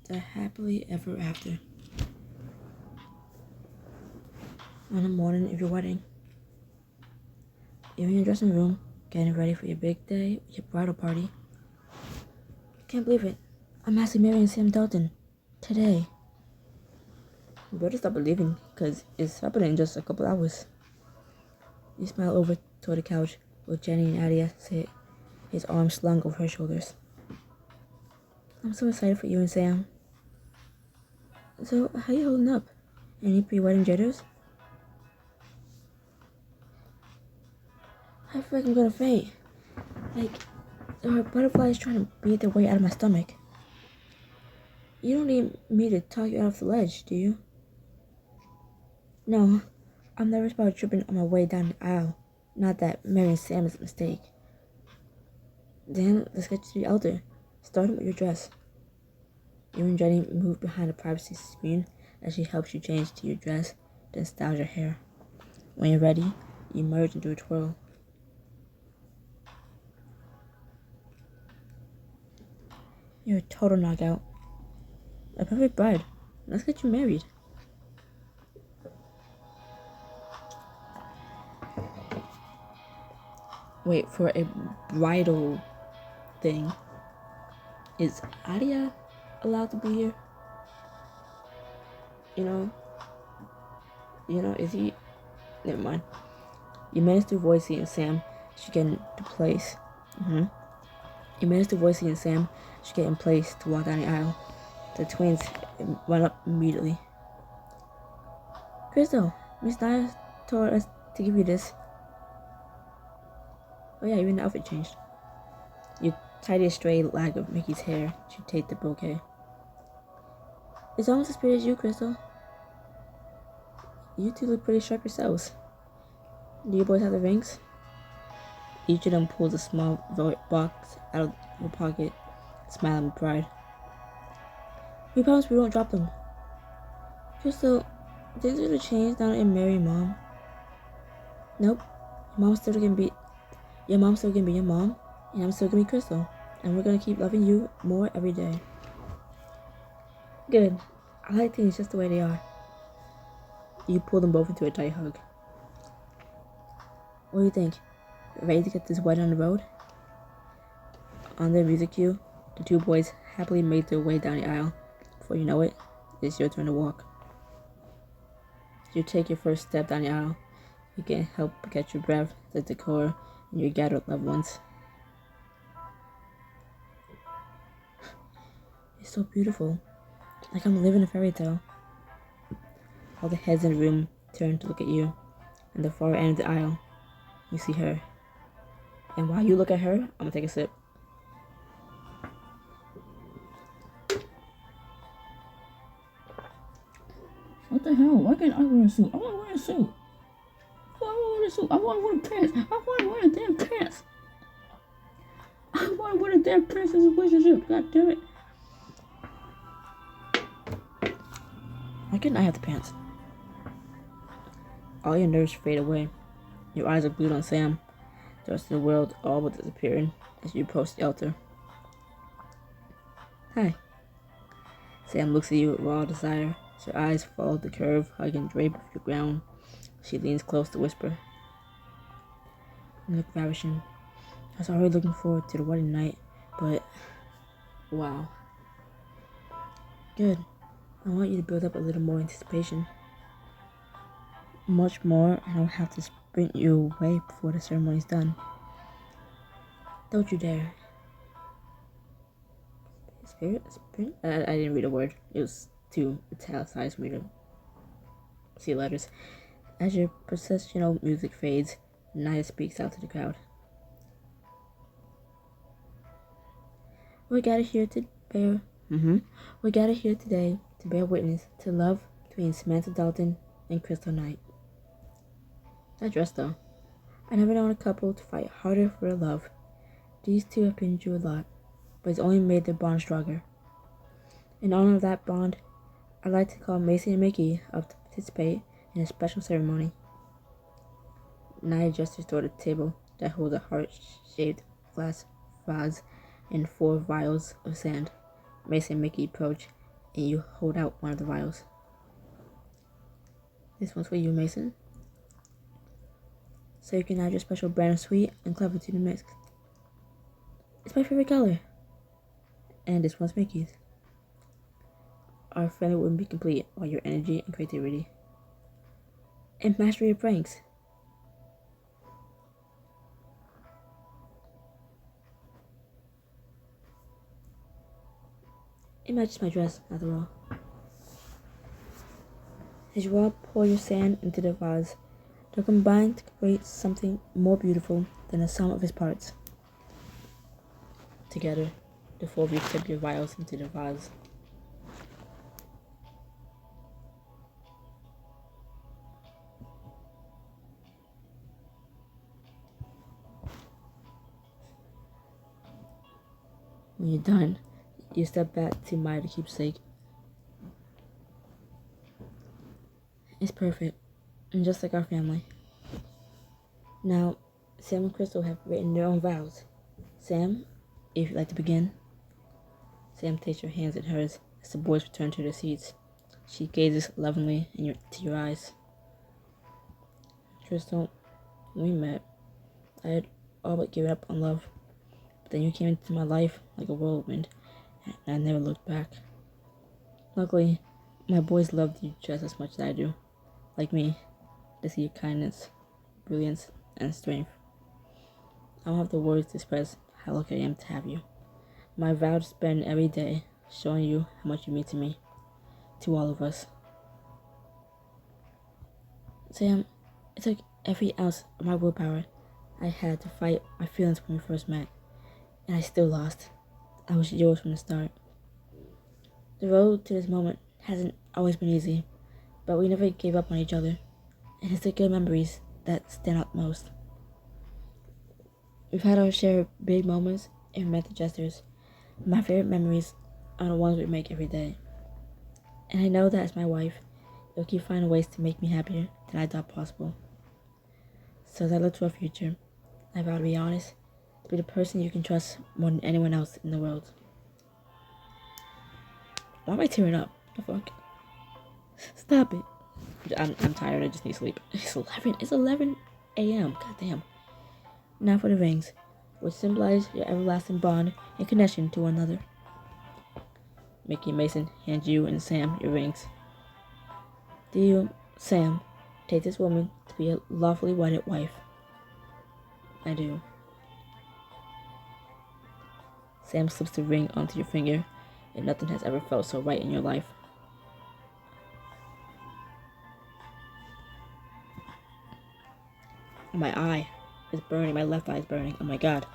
the happily ever after. On the morning of your wedding, you're in your dressing room, getting ready for your big day, your bridal party. Can't believe it. I'm actually marrying Sam Dalton. Today. You better stop believing, because it's happening in just a couple hours. You smile over toward the couch, with Jenny and Adia sit, his arms slung over her shoulders. I'm so excited for you and Sam. So, how you holding up? Any pre-wedding jitters? I feel like I'm gonna faint. Like, there are butterflies trying to beat their way out of my stomach. You don't need me to talk you out of the ledge, do you? No, I'm nervous about tripping on my way down the aisle. Not that marrying Sam is a mistake. Then, let's get to the altar, starting with your dress. You and Jenny move behind the privacy screen as she helps you change to your dress, then styles your hair. When you're ready, you merge into a twirl. You're a total knockout. A perfect bride. Let's get you married. Wait, for a bridal thing, is Adia allowed to be here? You know, is he? Never mind. You managed to avoid seeing Sam. She get into place. You managed to avoid seeing Sam. She get in place to walk down the aisle. The twins run up immediately. Crystal, Miss Nia told us to give you this. Oh yeah, even the outfit changed. You tidy a stray lag of Mickey's hair. She takes the bouquet. It's almost as pretty as you, Crystal. You two look pretty sharp yourselves. Do you boys have the rings? Each of them pulls a small box out of her pocket, smiling with pride. We promise we won't drop them. Crystal, things are gonna change now that you're marrying Mom. Nope. Your mom's still gonna be your mom, and I'm still gonna be Crystal. And we're gonna keep loving you more every day. Good. I like things just the way they are. You pull them both into a tight hug. What do you think? Ready to get this wedding on the road? On their music cue, the two boys happily make their way down the aisle. Before you know it, it's your turn to walk. You take your first step down the aisle. You can't help but catch your breath, the decor, and your gathered loved ones. It's so beautiful. Like I'm living a fairy tale. All the heads in the room turn to look at you. And the far end of the aisle, you see her. And while you look at her, I'm gonna take a sip. What the hell? Why can't I wear a suit? I want to wear a suit. I want to wear pants. I want to wear the damn pants. I want to wear the damn princess relationship. God damn it. Why couldn't I have the pants? All your nerves fade away. Your eyes are glued on Sam. The rest of the world all but disappearing as you approach the altar. Hi. Sam looks at you with raw desire. Her eyes follow the curve, hugging drape of your gown. She leans close to whisper. You look ravishing. I was already looking forward to the wedding night, but wow. Good. I want you to build up a little more anticipation. Much more, and I'll have to sprint you away before the ceremony's done. Don't you dare. Sprint? I didn't read a word. It was too italicized for me to see letters. As your processional music fades, Naya speaks out to the crowd. We're gathered here today to bear witness to love between Samantha Dalton and Crystal Knight. That dress, though. I never known a couple to fight harder for their love. These two have been through a lot, but it's only made their bond stronger. In honor of that bond, I'd like to call Macy and Mickey up to participate in a special ceremony. Naya gestures toward a table that holds a heart-shaped glass vase and 4 vials of sand. Macy and Mickey approach, and you hold out one of the vials. This one's for you, Mason. So you can add your special brand of sweet and clever to the mix. It's my favorite color. And this one's Mickey's. Our family wouldn't be complete without your energy and creativity. And mastery of pranks. It matches my dress, after all. As you all pour your sand into the vase, they'll combine to create something more beautiful than the sum of its parts. Together, the four of you tip your vials into the vase. When you're done, you step back to admire the keepsake. It's perfect, and just like our family. Now, Sam and Crystal have written their own vows. Sam, if you'd like to begin. Sam takes your hands in hers as the boys return to their seats. She gazes lovingly into your eyes. Crystal, when we met, I had all but given up on love. But then you came into my life like a whirlwind, and I never looked back. Luckily, my boys loved you just as much as I do. Like me, they see your kindness, brilliance, and strength. I don't have the words to express how lucky I am to have you. My vow to spend every day showing you how much you mean to me, to all of us. Sam, it took every ounce of my willpower I had to fight my feelings when we first met, and I still lost. I was yours from the start. The road to this moment hasn't always been easy, but we never gave up on each other, and it's the good memories that stand out most. We've had our share of big moments and romantic gestures. My favorite memories are the ones we make every day. And I know that as my wife, you'll keep finding ways to make me happier than I thought possible. So as I look to our future, I vow to be honest, to be the person you can trust more than anyone else in the world. Why am I tearing up? The fuck? Stop it. I'm tired, I just need sleep. It's 11 a.m. Goddamn. Now for the rings, which symbolize your everlasting bond and connection to one another. Mickey and Mason hand you and Sam your rings. Do you, Sam, take this woman to be a lawfully wedded wife? I do. Sam slips the ring onto your finger, and nothing has ever felt so right in your life. My eye is burning, my left eye is burning, oh my god.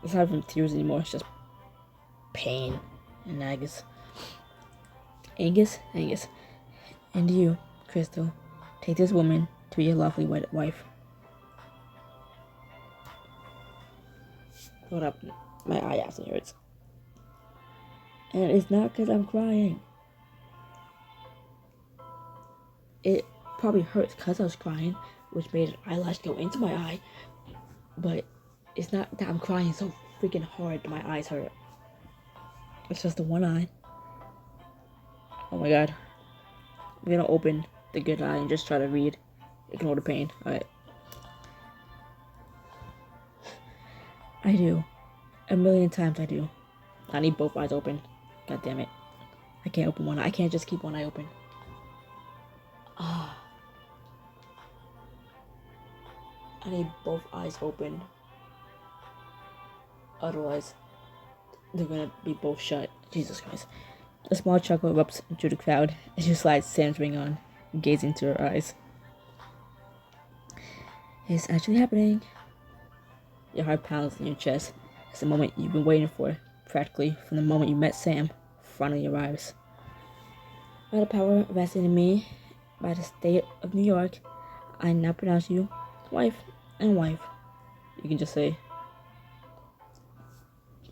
It's not even tears anymore, it's just pain and Angus. And you, Crystal, take this woman to be your lawfully wedded wife. Hold up, my eye actually hurts. And it's not because I'm crying. It probably hurts because I was crying, which made an eyelash go into my eye. But it's not that I'm crying so freaking hard that my eyes hurt. It's just the one eye. Oh my god. I'm gonna open the good eye and just try to read. Ignore the pain. Alright. I do. A million times I do. I need both eyes open. God damn it. I can't open one eye. I can't just keep one eye open. Ah. I need both eyes open. Otherwise, they're gonna be both shut. Jesus Christ. A small chuckle erupts into the crowd as you slide Sam's ring on, gazing into her eyes. It's actually happening. Your heart pounds in your chest. It's the moment you've been waiting for, practically from the moment you met Sam, finally arrives. By the power vested in me by the state of New York, I now pronounce you wife and wife. You can just say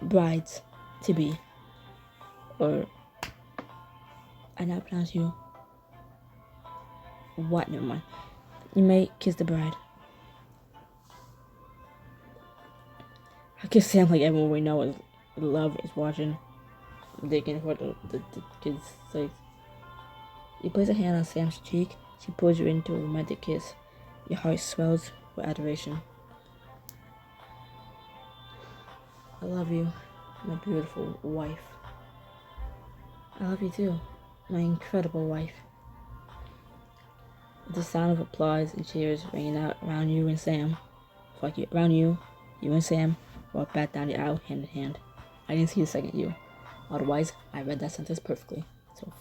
brides to be, or I now pronounce you what? Never mind. You may kiss the bride. I kiss Sam like everyone we know is love is watching. digging for the kid's legs. You place a hand on Sam's cheek. She pulls you into a romantic kiss. Your heart swells with adoration. I love you, my beautiful wife. I love you too, my incredible wife. With the sound of applause and cheers ringing out around you and Sam, around you and Sam walk back down the aisle hand in hand. I didn't see the second you. Otherwise, I read that sentence perfectly. So,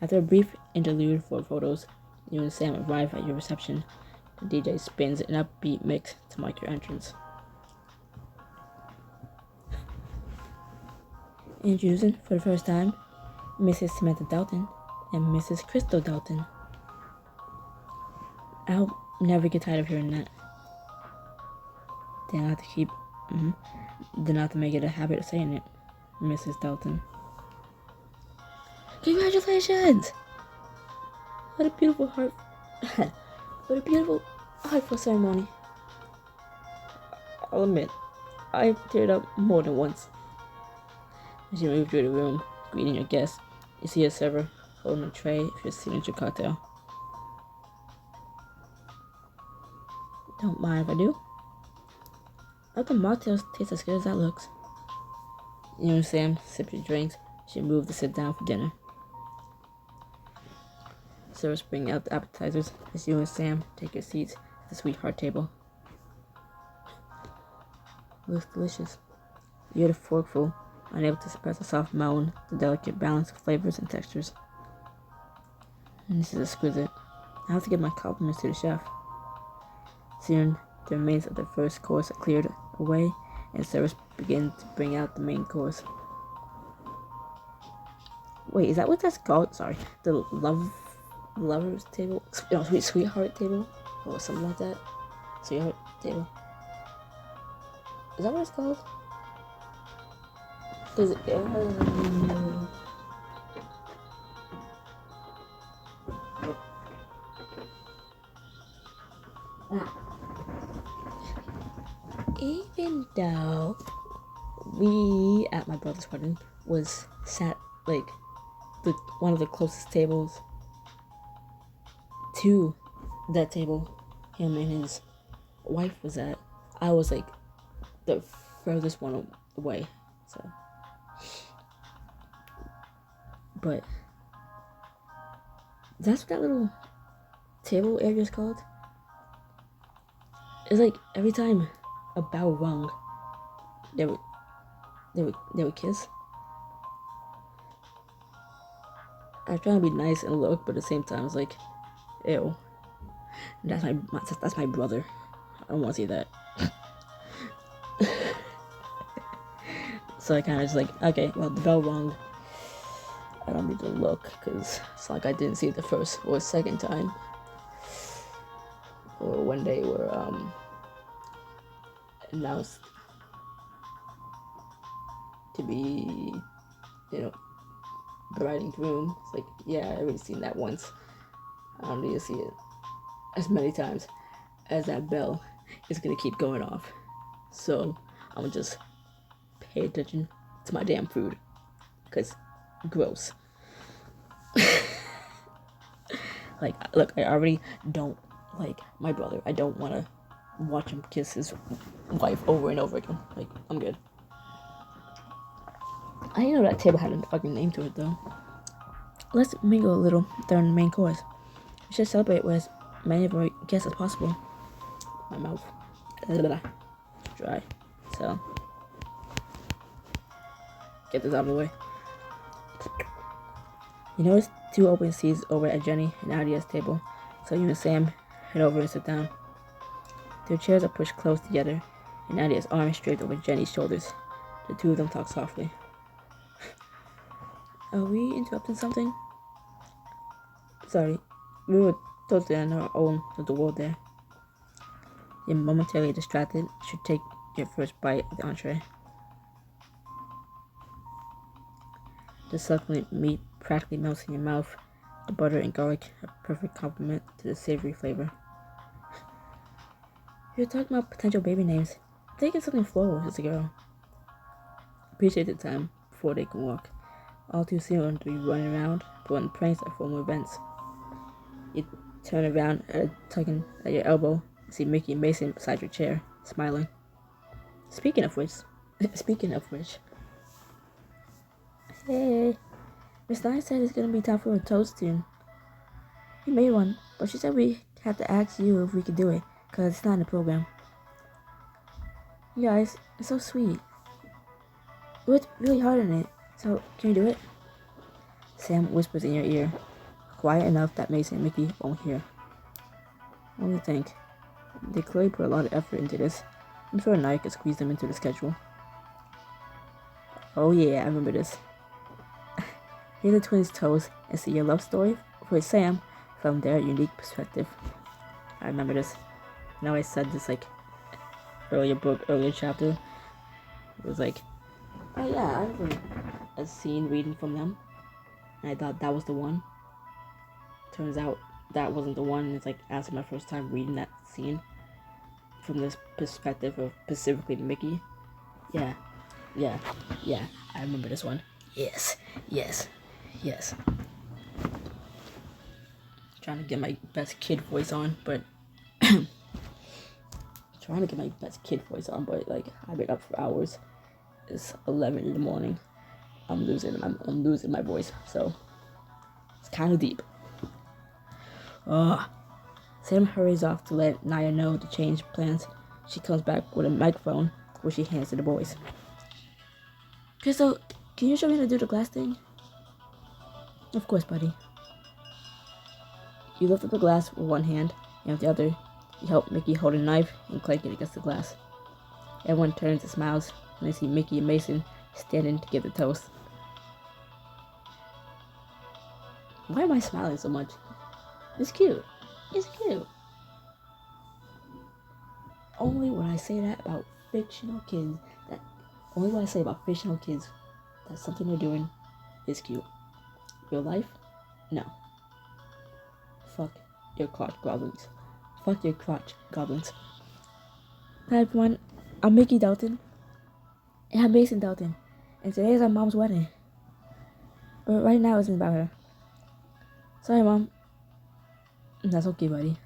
after a brief interlude for photos, you and Sam arrive at your reception. The DJ spins an upbeat mix to mark your entrance. Introducing, for the first time, Mrs. Samantha Dalton and Mrs. Crystal Dalton. I'll never get tired of hearing that. Then I have to make it a habit of saying it. Mrs. Dalton. Congratulations! What a beautiful heartful ceremony. I'll admit, I teared up more than once. As you move through the room, greeting your guests, you see a server holding a tray of your signature cocktail. Don't mind if I do. Not the mocktails taste as good as that looks. You and Sam sip your drinks as you move to sit down for dinner. Servers bring out the appetizers as you and Sam take your seats at the sweetheart table. It looks delicious. You eat a forkful, unable to suppress a soft moan, the delicate balance of flavors and textures. And this is exquisite. I have to give my compliments to the chef. Soon, the remains of the first course are cleared away, and servers begin to bring out the main course. Wait, is that what that's called? Sorry, the lover's table? No, sweetheart table? Or something like that? Sweetheart table. Is that what it's called? Does it... Even though we, at my brother's wedding, was sat, like, one of the closest tables to that table him and his wife was at, I was, like, the furthest one away, so. But that's what that little table area is called. It's like every time a bell rung, they would kiss. I was trying to be nice and look, but at the same time, I was like, ew. That's my brother. I don't want to see that. So I kind of just like, okay, well, the bell rung. I don't need to look, because it's like I didn't see it the first or second time. Or when they were announced to be, bride and groom. It's like, yeah, I already seen that once. I don't need to see it as many times as that bell is gonna keep going off. So I'm gonna just pay attention to my damn food, because gross. Like, look, I already don't like my brother. I don't want to watch him kiss his wife over and over again. Like, I'm good. I didn't know that table had a fucking name to it, though. Let's mingle a little during the main course. We should celebrate with as many of our guests as possible. My mouth. Dry. So, get this out of the way. You notice two open seats over at Jenny and Nadia's table, so you and Sam head over and sit down. Their chairs are pushed close together, and Nadia's arm is draped over Jenny's shoulders. The two of them talk softly. Are we interrupting something? Sorry, we were totally on our own little world there. You're momentarily distracted. You should take your first bite of the entree. The succulent meat practically melts in your mouth. The butter and garlic are a perfect complement to the savory flavor. You're talking about potential baby names. Think of something floral as a girl. Appreciate the time before they can walk. All too soon they'll be running around, pulling pranks at formal events. You turn around, tugging at your elbow, and see Mickey and Mason beside your chair, smiling. Speaking of which, hey, Miss Stein said it's gonna be time for a toast soon. We made one, but she said we have to ask you if we could do it, cause it's not in the program. You guys, it's so sweet. We worked really hard on it, so can you do it? Sam whispers in your ear, quiet enough that Mason and Mickey won't hear. What do you think? They clearly put a lot of effort into this. I'm sure Nanny could squeeze them into the schedule. Oh yeah, I remember this. Hear the twins' toast and see your love story with Sam from their unique perspective. I remember this. I know I said this like earlier chapter. It was like, oh yeah, I remember a scene reading from them. And I thought that was the one. Turns out that wasn't the one. It's like after my first time reading that scene from this perspective of specifically Mickey. Yeah. I remember this one. Yes. Trying to get my best kid voice on, but like I've been up for hours. It's 11 in the morning. I'm losing my voice, so it's kind of deep. Sam hurries off to let Naya know to change plans. She comes back with a microphone, which she hands to the boys. Crystal, can you show me how to do the glass thing? Of course, buddy. You lift up the glass with one hand, and with the other, you help Mickey hold a knife and clank it against the glass. Everyone turns and smiles when they see Mickey and Mason standing to give the toast. Why am I smiling so much? It's cute. Only when I say about fictional kids, that something they're doing is cute. Real life? No. Fuck your crotch goblins. Hi everyone, I'm Mickey Dalton. And I'm Mason Dalton. And today is our mom's wedding. But right now isn't about her. Sorry, Mom. That's okay, buddy.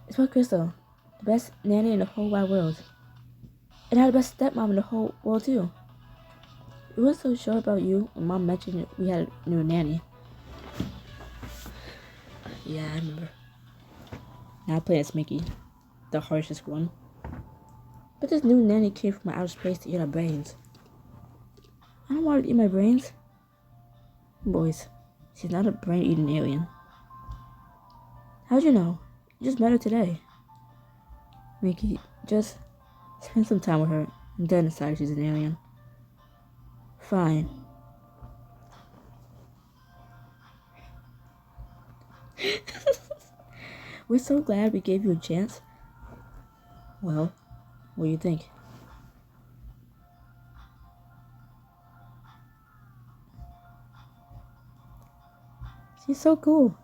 It's about Crystal, the best nanny in the whole wide world. And I'm the best stepmom in the whole world, too. We weren't so sure about you when Mom mentioned we had a new nanny. Yeah, I remember. Now I play as Mickey, the harshest one. But this new nanny came from outer space to eat our brains. I don't want her to eat my brains. Boys, she's not a brain-eating alien. How'd you know? You just met her today. Mickey, just spend some time with her and then decide she's an alien. Fine. We're so glad we gave you a chance. Well, what do you think? She's so cool.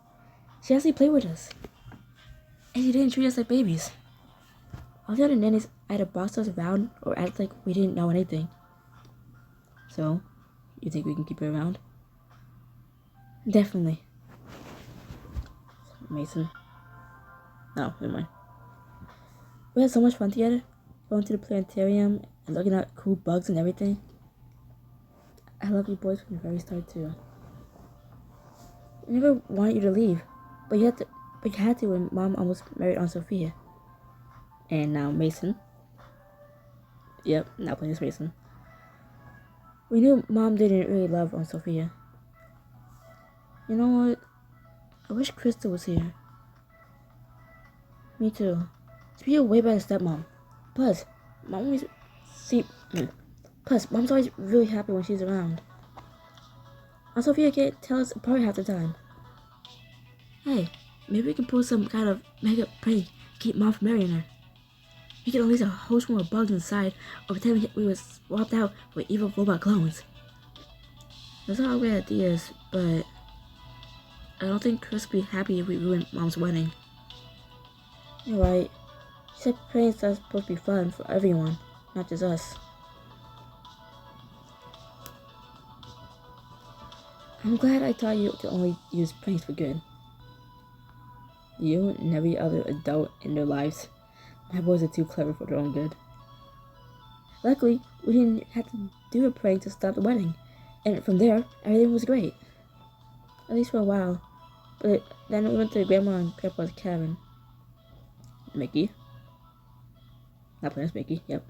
She actually played with us. And she didn't treat us like babies. All the other nannies either bossed us around or acted like we didn't know anything. So, you think we can keep her around? Definitely. Mason. No, never mind. We had so much fun together, going to the planetarium and looking at cool bugs and everything. I love you boys from the very start too. I never wanted you to leave, but you had to when Mom almost married Aunt Sophia. And now Mason. Yep, now playing as Mason. We knew Mom didn't really love Aunt Sophia. You know what? I wish Krista was here. Me too. She'd be a way better stepmom. Plus, Mom's always really happy when she's around. Aunt Sophia can't tell us apart half the time. Hey, maybe we can pull some kind of mega prank to keep Mom from marrying her. We can unleash a whole swarm of bugs inside or pretend we were swapped out with evil robot clones. Those are all great ideas, but I don't think Chris would be happy if we ruined Mom's wedding. You're right. She said pranks are supposed to be fun for everyone, not just us. I'm glad I taught you to only use pranks for good. You and every other adult in their lives, my boys are too clever for their own good. Luckily, we didn't have to do a prank to stop the wedding, and from there, everything was great. At least for a while. But then we went to Grandma and Grandpa's cabin. Mickey. Not Prince Mickey, yep.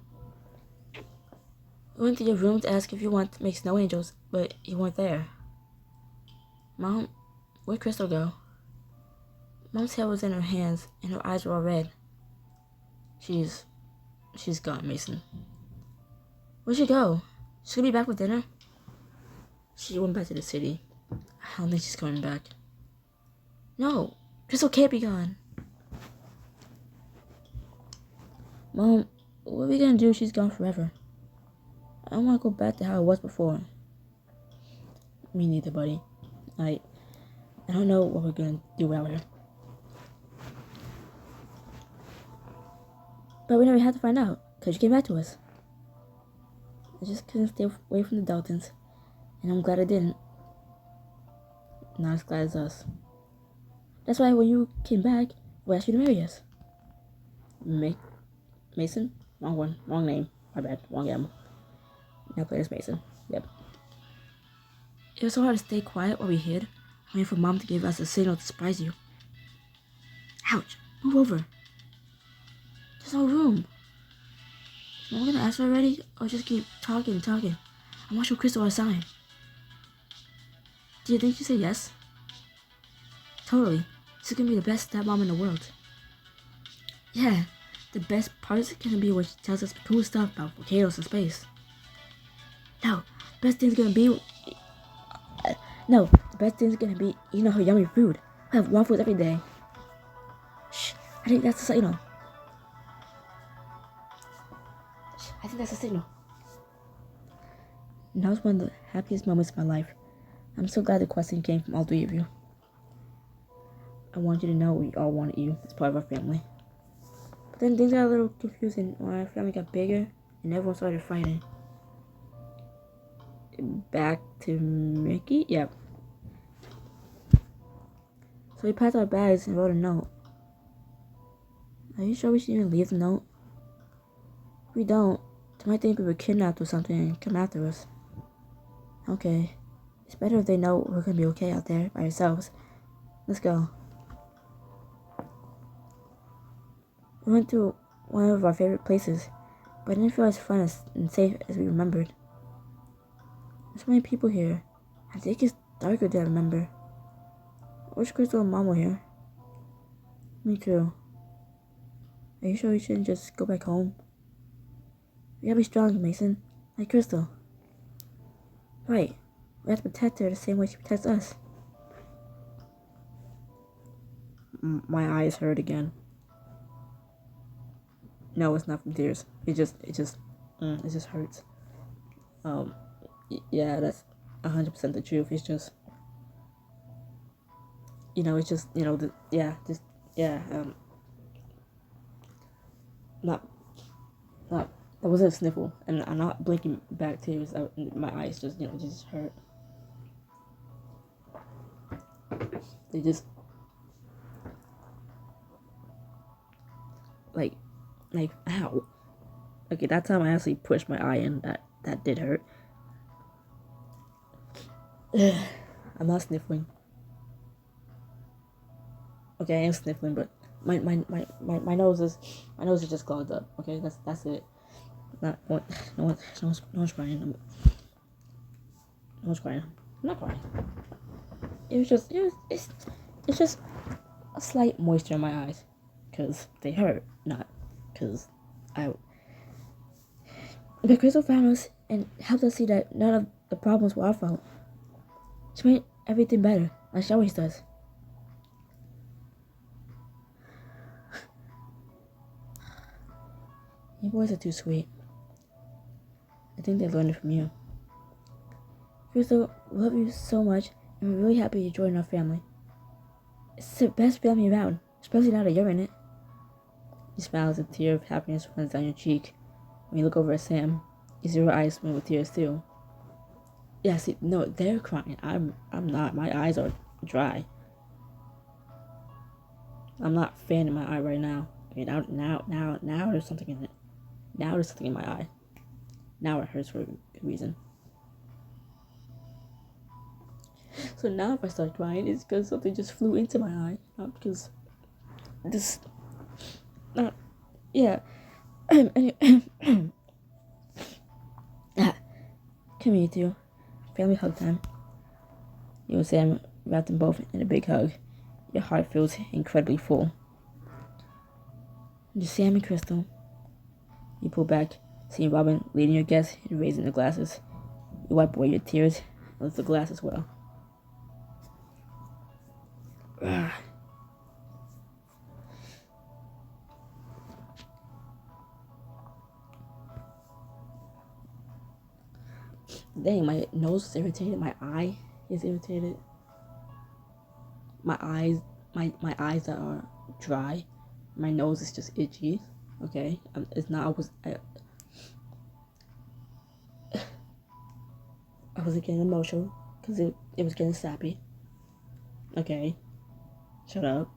We went to your room to ask if you want to make snow angels, but you weren't there. Mom, where'd Crystal go? Mom's head was in her hands, and her eyes were all red. She's gone, Mason. Where'd she go? She's gonna be back for dinner? She went back to the city. I don't think she's coming back. No, Crystal can't be gone. Mom, what are we gonna do if she's gone forever? I don't want to go back to how it was before. Me neither, buddy. I don't know what we're gonna do without her. But we never had to find out, because she came back to us. I just couldn't stay away from the Daltons, and I'm glad I didn't. Not as glad as us. That's why when you came back, we asked you to marry us. Mason? Wrong one. Wrong name. My bad. Wrong gamble. Now play as Mason. Yep. It was so hard to stay quiet while we hid, waiting for Mom to give us a signal to surprise you. Ouch! Move over. There's no room. Is Mom gonna ask her already, or just keep talking and talking? I want to show Crystal our sign. Do you think she'd say yes? Totally. She's gonna be the best stepmom in the world. Yeah, the best part's gonna be when she tells us cool stuff about volcanoes and space. No, the best thing's gonna be eating her yummy food. I have waffles every day. Shh, I think that's a signal. And that was one of the happiest moments of my life. I'm so glad the question came from all three of you. I want you to know we all wanted you as part of our family. But then things got a little confusing when our family got bigger and everyone started fighting. Back to Mickey? Yep. So we packed our bags and wrote a note. Are you sure we should even leave the note? If we don't, they might think we were kidnapped or something and come after us. Okay. It's better if they know we're gonna be okay out there by ourselves. Let's go. We went to one of our favorite places, but it didn't feel as fun and safe as we remembered. There's so many people here. I think it's darker than I remember. I wish Crystal and Mom were here. Me too. Are you sure we shouldn't just go back home? We gotta be strong, Mason. Like Crystal. Right. We have to protect her the same way she protects us. My eyes hurt again. No, it's not from tears. It just hurts. Yeah, that's 100% the truth. It's just, it's just, that wasn't a sniffle, and I'm not blinking back tears. My eyes just hurt. They just, like, ow. Okay, that time I actually pushed my eye in. That did hurt. I'm not sniffling. Okay, I am sniffling, but my nose is just clogged up. Okay, that's it. No one's crying. No one's crying. I'm not crying. It's just a slight moisture in my eyes, cause they hurt, not cause But Crystal found us and helped us see that none of the problems were our fault. She made everything better, like she always does. You boys are too sweet. I think they learned it from you. Crystal, we love you so much, and we're really happy you joined our family. It's the best family around, especially now that you're in it. You smile as a tear of happiness runs down your cheek. When you look over at Sam, you see her eyes swim with tears too. Yeah, see, no, they're crying. I'm not. My eyes are dry. I'm not fanning my eye right now. I mean, now there's something in it. Now there's something in my eye. Now it hurts for a good reason. So now if I start crying, it's because something just flew into my eye. Not because this, not, yeah. Anyway, come here, too. Family hug time. You and Sam wrapped them both in a big hug. Your heart feels incredibly full. Just Sam and Crystal. You pull back, seeing Robin leading your guests and raising their glasses. You wipe away your tears and lift the glass as well. Dang, my nose is irritated. My eye is irritated. My eyes that are dry. My nose is just itchy. Okay, it's not. I was getting emotional because it was getting sappy. Okay, shut up.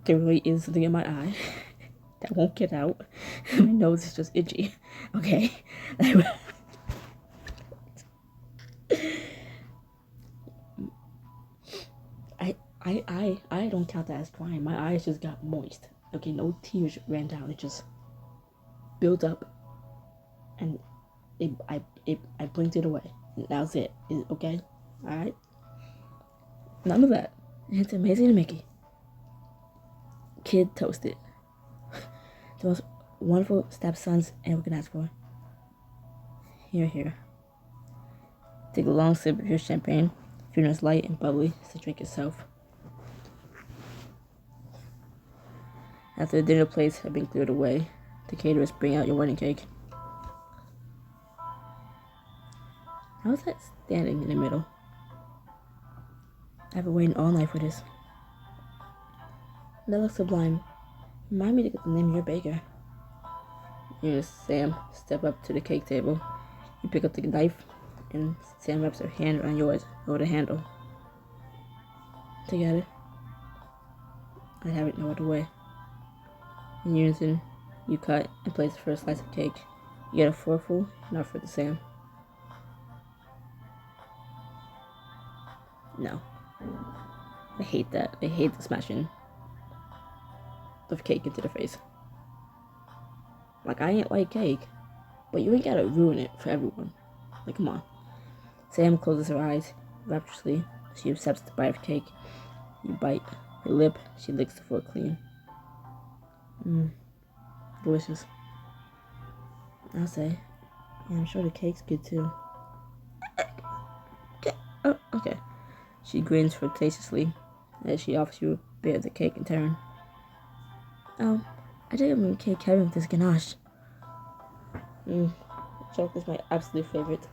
There really is something in my eye that won't get out. My nose is just itchy. Okay. I don't count that as crying. My eyes just got moist. Okay, no tears ran down. It just built up, and I blinked it away. That was it. Okay, all right. None of that. It's amazing to Mickey. Kid toasted. The most wonderful stepsons ever can ask for. Here. Take a long sip of your champagne, feeling as light and bubbly as the drink itself. After the dinner plates have been cleared away, the caterers bring out your wedding cake. How is that standing in the middle? I've been waiting all night for this. That looks sublime. Remind me to get the name of your baker. You and Sam step up to the cake table. You pick up the knife, and Sam wraps her hand around yours over the handle. Together, I have it no other way. In unison, you cut and place the first slice of cake. You get a forkful and offer it to Sam. No. I hate that. I hate the smashing of cake into the face. Like, I ain't like cake, but you ain't gotta ruin it for everyone. Like, come on. Sam closes her eyes rapturously. She accepts the bite of cake. You bite her lip. She licks the fork clean. Delicious. I'll say. Yeah, I'm sure the cake's good too. Oh, okay. She grins flirtatiously as she offers you a bit of the cake in turn. Oh, I think I'm gonna cake Kevin with this ganache. Chocolate is my absolute favorite.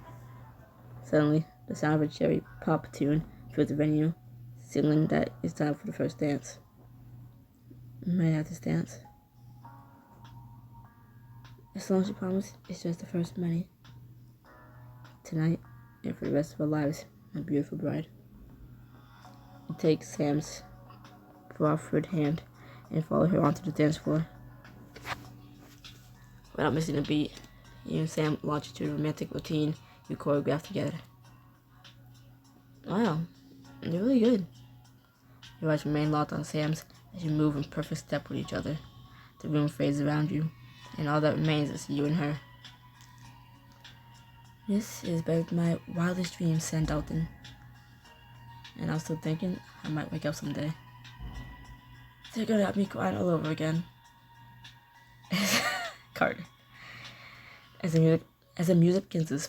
Suddenly, the sound of a cherry pop tune fills the venue, signaling that it's time for the first dance. Might have this dance. As long as you promise, it's just the first of many. Tonight, and for the rest of our lives, my beautiful bride. You take Sam's proffered hand and follow her onto the dance floor. Without missing a beat, you and Sam launch into a romantic routine you choreograph together. Wow, you're really good. Your eyes remain locked on Sam's as you move in perfect step with each other. The room fades around you, and all that remains is you and her. This is but my wildest dreams, Sam Dalton. And I was still thinking I might wake up someday. They're gonna have me crying all over again. Carter. As the music begins its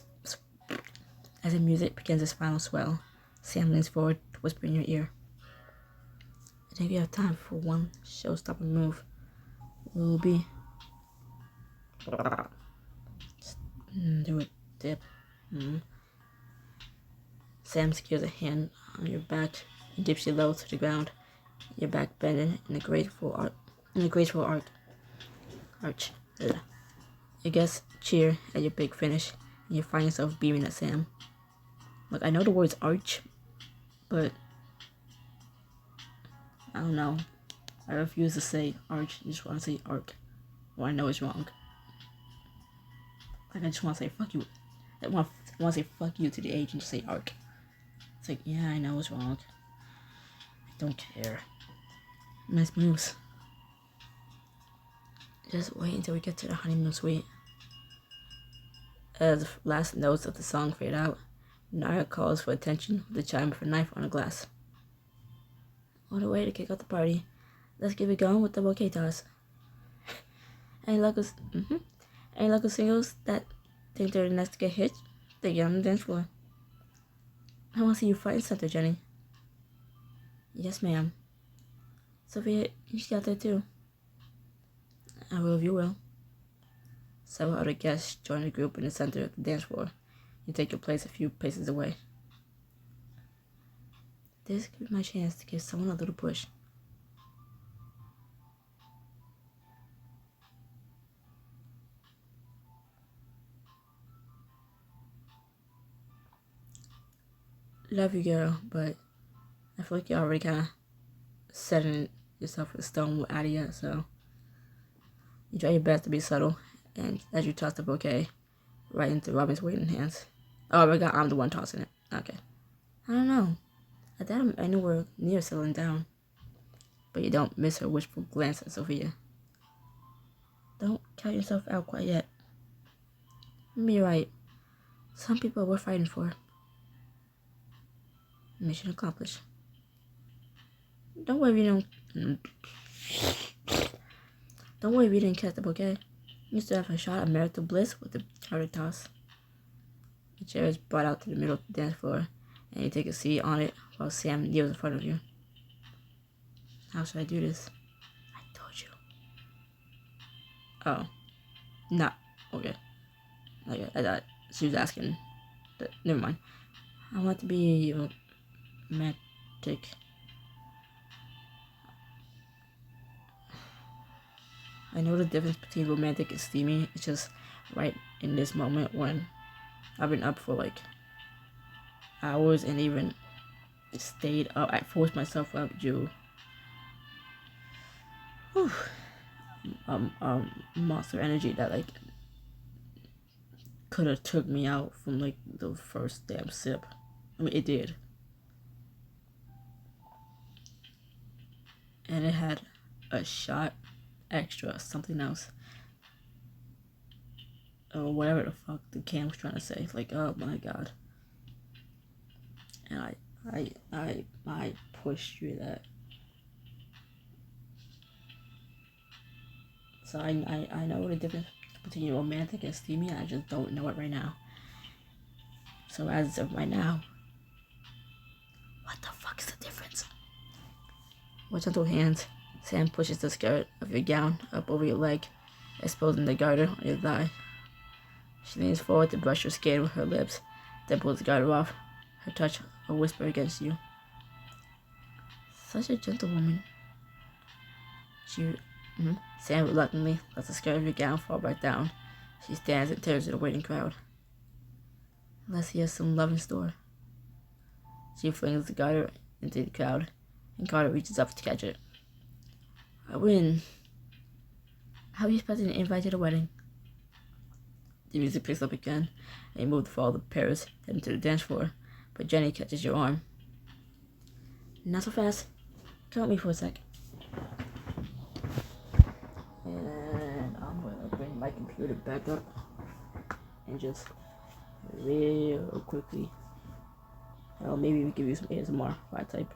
final swell, Sam leans forward to whisper in your ear. I think we have time for one show-stopping move. What will it be? Do it, dip. Sam secures a hand on your back and dips you low to the ground. Your back bending in a graceful arch. Your guests cheer at your big finish, and you find yourself beaming at Sam. Like, I know the word's arch, but I don't know. I refuse to say arch. I just want to say arc. Well, I know it's wrong. Like, I just want to say fuck you. I want to say fuck you to the age and just say arc. It's like, yeah, I know it's wrong. I don't care. Nice moves. Just wait until we get to the honeymoon suite. As the last notes of the song fade out, Nara calls for attention with the chime of a knife on a glass. What a way to kick off the party. Let's get it going with the bouquet toss. Any local singles that think they're the next to get hit? They get on the dance floor. I want to see you fight in center, Jenny. Yes, ma'am. Sophia, you should get out there too. I will if you will. Several other guests join the group in the center of the dance floor. You take your place a few paces away. This could be my chance to give someone a little push. Love you, girl, but I feel like you're already kind of setting yourself with a stone out of yet, so you try your best to be subtle, and as you toss the bouquet right into Robin's waiting hands. Oh my god, I'm the one tossing it. Okay. I don't know. I thought I'm anywhere near settling down. But you don't miss her wishful glance at Sophia. Don't count yourself out quite yet. Maybe you're right. Some people are worth fighting for. Mission accomplished. Don't worry if you didn't catch the bouquet. You still have a shot at marital bliss with the charter toss. The chair is brought out to the middle of the dance floor, and you take a seat on it while Sam kneels in front of you. How should I do this? I told you. Oh. No. Okay. I thought she was asking. Never mind. I want to be romantic. I know the difference between romantic and steamy. It's just right in this moment when I've been up for like hours and even stayed up. I forced myself up due. Monster energy that like could have took me out from like the first damn sip. I mean, it did. And it had a shot extra, something else. Or whatever the fuck the can was trying to say. Like, oh my god. And I pushed through that. So I know the difference between romantic and steamy. I just don't know it right now. So as of right now, what the fuck is the difference? With gentle hands, Sam pushes the skirt of your gown up over your leg, exposing the garter on your thigh. She leans forward to brush your skin with her lips, then pulls the garter off, her touch a whisper against you. Such a gentle woman. Sam reluctantly lets the skirt of your gown fall back down. She stands and turns to the waiting crowd. Unless he has some love in store. She flings the garter into the crowd, and Carter reaches up to catch it. I win. How are you expecting to invite to the wedding? The music picks up again, and you move to follow the pairs heading to the dance floor, but Jenny catches your arm. Not so fast. Come with me for a sec. And I'm gonna bring my computer back up and just real quickly. Well, maybe we can use some ASMR if I type.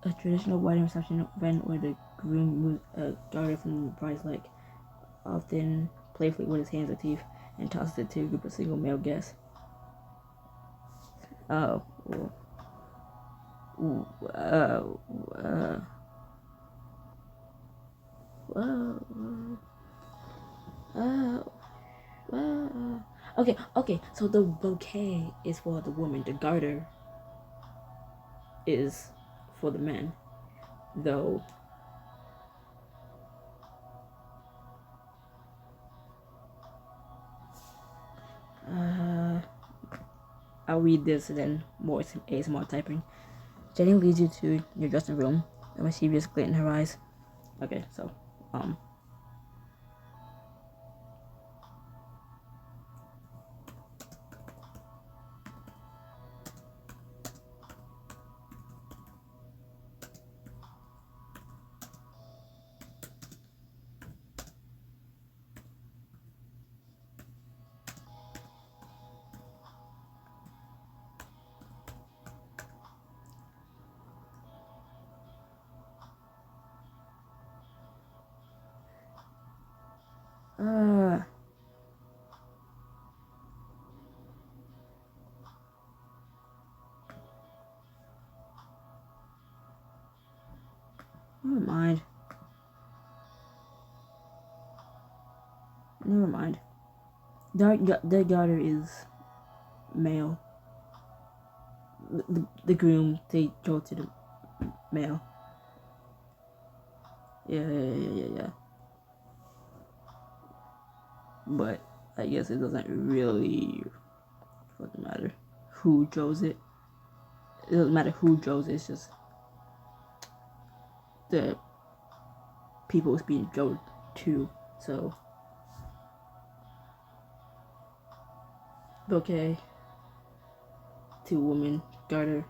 A traditional wedding reception event where the groom moves a garter from the bride's leg, often playfully with his hands or teeth, and tosses it to a group of single male guests. Oh. Okay, Okay. So the bouquet is for the woman. The garter is for the men, though. I'll read this and then more ASMR typing. Jenny leads you to your dressing room, a mischievous glint in her eyes. Okay, so, never mind. Never mind. The garter is male. The groom, they go to the male. Yeah. But I guess it doesn't really fucking matter who chose it. It doesn't matter who chose it, it's just the people it's being go to. So, bouquet to women, garter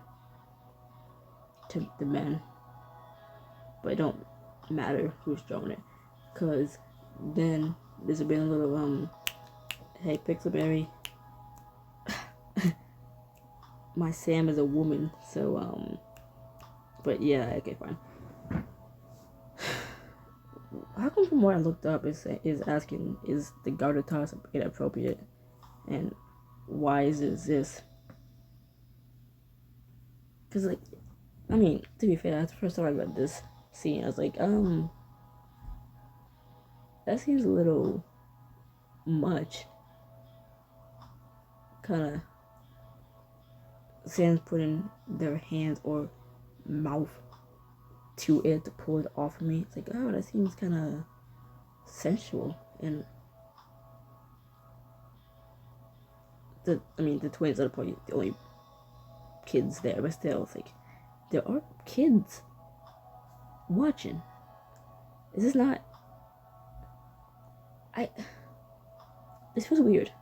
to the men. But it don't matter who's drawing it, cause then there's been a little hey Pixelberry, my Sam is a woman, so but yeah, okay, fine. How come from what I looked up is asking, is the garter toss inappropriate, and why is it this? Cause like, I mean, to be fair, that's the first time I read this scene. I was like, that seems a little much. Kind of Sam's putting their hands or mouth to it to pull it off of me. It's like, oh, that seems kind of sensual. And the twins are probably the only kids there, but still, it's like, there are kids watching. Is this not... This feels weird.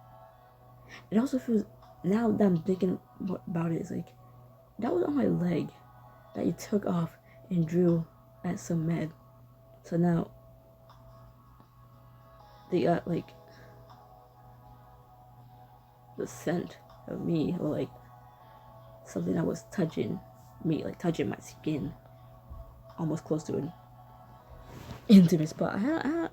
It also feels, now that I'm thinking about it, it's like, that was on my leg that you took off and drew at some med. So now they got like the scent of me, or like something that was touching me, like touching my skin, almost close to an intimate spot. I don't know.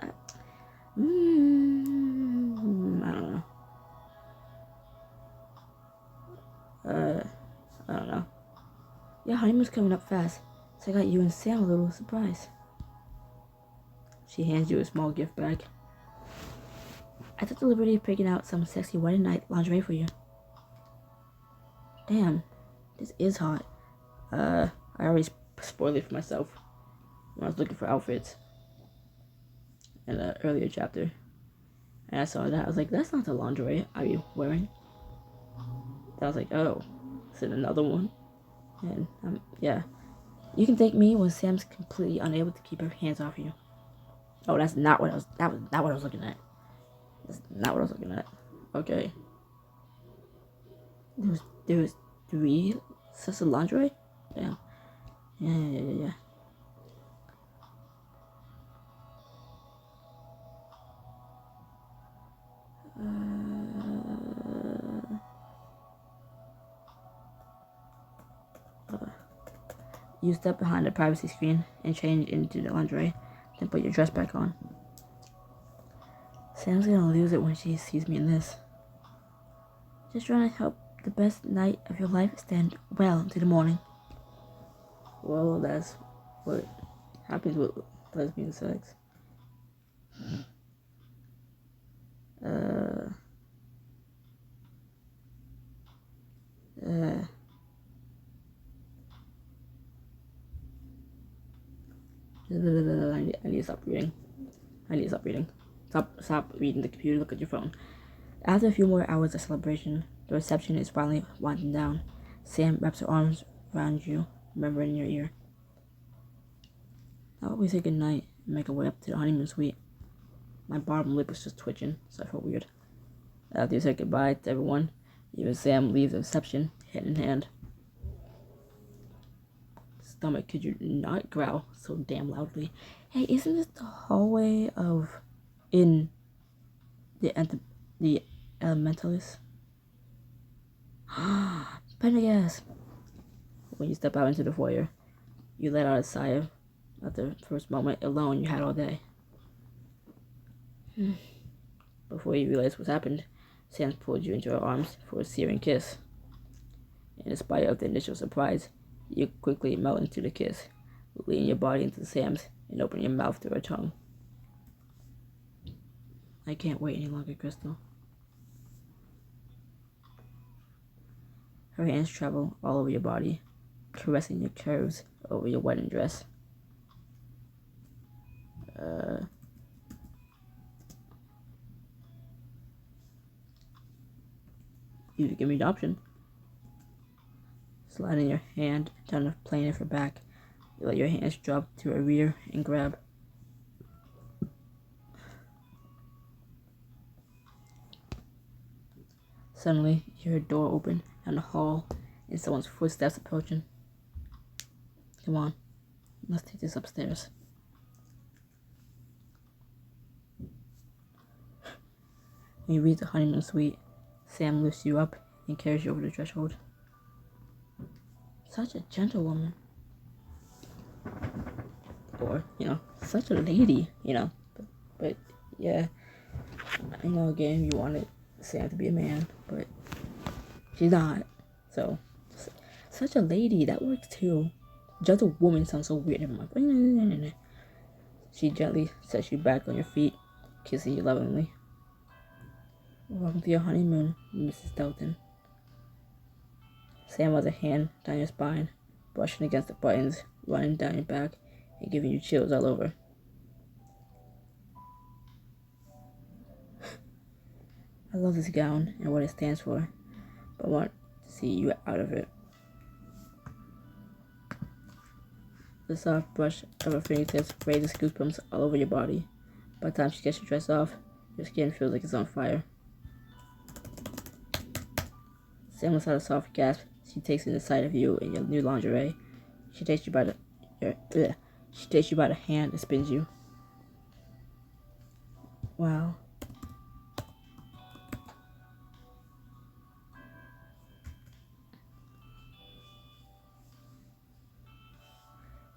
I don't know. Yeah, honeymoon's coming up fast, so I got you and Sam a little surprise. She hands you a small gift bag. I took the liberty of picking out some sexy wedding night lingerie for you. Damn, this is hot. I already spoiled it for myself when I was looking for outfits in an earlier chapter. And I saw that, I was like, that's not the lingerie I'll be wearing. I was like, oh, is it another one? And yeah. You can thank me when Sam's completely unable to keep her hands off you. Oh, that was not what I was looking at. That's not what I was looking at. Okay. There was 3 sets of lingerie? Damn. Yeah. You step behind the privacy screen and change into the lingerie, then put your dress back on. Sam's gonna lose it when she sees me in this. Just trying to help the best night of your life stand well into the morning. Well, that's what happens with lesbian sex. I need to stop reading. Stop reading the computer. Look at your phone. After a few more hours of celebration, the reception is finally winding down. Sam wraps her arms around you, remembering in your ear. How about we say goodnight and make our way up to the honeymoon suite? My bottom lip was just twitching, so I felt weird. After you say goodbye to everyone, you and Sam leave the reception, hand in hand. Stomach, could you not growl so damn loudly? Hey, isn't this the hallway in the Elementalist? Pendergast! When you step out into the foyer, you let out a sigh at the first moment alone you had all day. Before you realize what's happened, Sam pulled you into her arms for a searing kiss. And in spite of the initial surprise, you quickly melt into the kiss, leaning your body into Sam's and opening your mouth to her tongue. I can't wait any longer, Crystal. Her hands travel all over your body, caressing your curves over your wedding dress. You give me the option. Sliding your hand down the plane of her back, you let your hands drop to her rear and grab. Suddenly, you hear a door open down the hall and someone's footsteps approaching. Come on, let's take this upstairs. When you reach the honeymoon suite, Sam lifts you up and carries you over the threshold. Such a gentlewoman. Or, such a lady, But yeah, I know again you wanted Sam to be a man, but she's not. So, such a lady, that works too. Gentlewoman sounds so weird. I'm like, She gently sets you back on your feet, kissing you lovingly. Welcome to your honeymoon, Mrs. Dalton. Sam has a hand down your spine, brushing against the buttons, running down your back, and giving you chills all over. I love this gown and what it stands for, but I want to see you out of it. The soft brush of her fingertips raises goosebumps all over your body. By the time she gets your dress off, your skin feels like it's on fire. Sam lets out a soft gasp. She takes in the sight of you in your new lingerie. She takes you by the hand and spins you. Wow.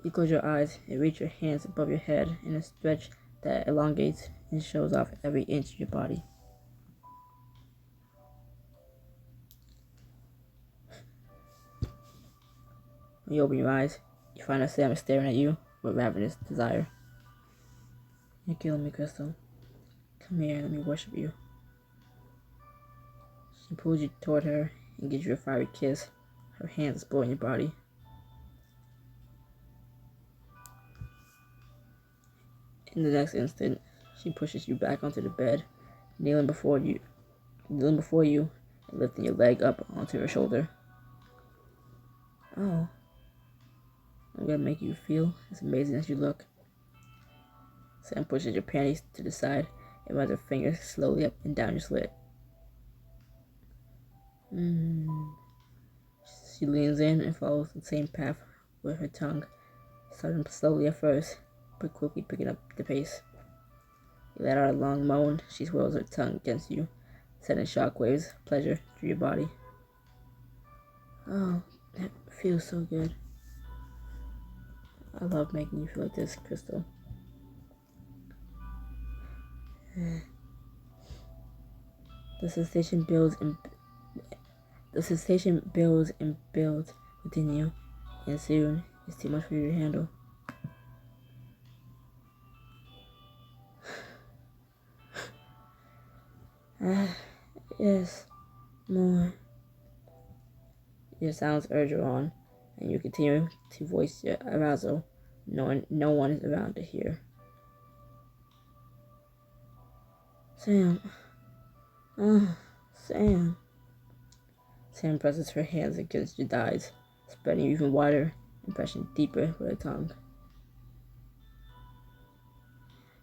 You close your eyes and reach your hands above your head in a stretch that elongates and shows off every inch of your body. When you open your eyes, you find that Sam is staring at you with ravenous desire. You're killing me, Crystal. Come here, let me worship you. She pulls you toward her and gives you a fiery kiss, her hands exploring your body. In the next instant, she pushes you back onto the bed, kneeling before you and lifting your leg up onto her shoulder. Oh, I'm gonna make you feel as amazing as you look. Sam pushes your panties to the side and runs her fingers slowly up and down your slit. She leans in and follows the same path with her tongue, starting slowly at first, but quickly picking up the pace. You let out a long moan. She swirls her tongue against you, sending shockwaves of pleasure through your body. Oh, that feels so good. I love making you feel like this, Crystal. The sensation builds and builds within you, and soon it's too much for you to handle. Yes, more. Your sounds urge her on, and you continue to voice your arousal, knowing no one is around to hear. Sam. Sam. Sam presses her hands against your thighs, spreading you even wider and pressing deeper with her tongue.